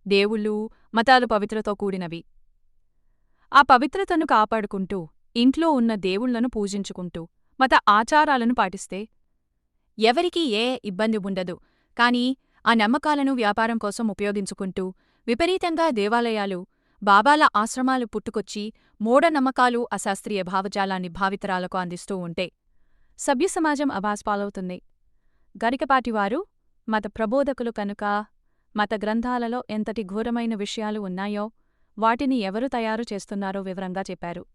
దేవుళ్ళు, మతాలు పవిత్రతో కూడినవి. ఆ పవిత్రతను కాపాడుకుంటూ, ఇంట్లో ఉన్న దేవుళ్లను పూజించుకుంటూ, మత ఆచారాలను పాటిస్తే ఎవరికీ ఏ ఇబ్బంది ఉండదు. కాని ఆ నమ్మకాలను వ్యాపారం కోసం ఉపయోగించుకుంటూ, విపరీతంగా దేవాలయాలు, బాబాల ఆశ్రమాలు పుట్టుకొచ్చి మూఢనమ్మకాలు, అశాస్త్రీయ భావజాలాన్ని భావితరాలకు అందిస్తూ ఉంటే సభ్యసమాజం అభాస్పాలవుతుంది. గరికపాటివారు మత ప్రబోధకులు కనుక మత గ్రంథాలలో ఎంతటి ఘోరమైన విషయాలు ఉన్నాయో వాటిని ఎవరు తయారు చేస్తున్నారో వివరంగా చెప్పారు.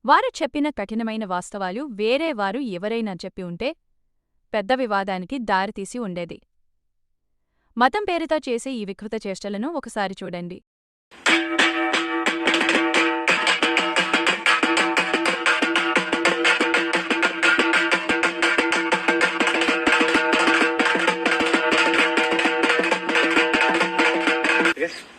వారు చెప్పిన కఠినమైన వాస్తవాలు వేరే వారు ఎవరైనా చెప్పి ఉంటే పెద్ద వివాదానికి దారితీసి ఉండేది. మతం పేరుతో చేసే ఈ వికృత చేష్టలను ఒకసారి చూడండి. Yes.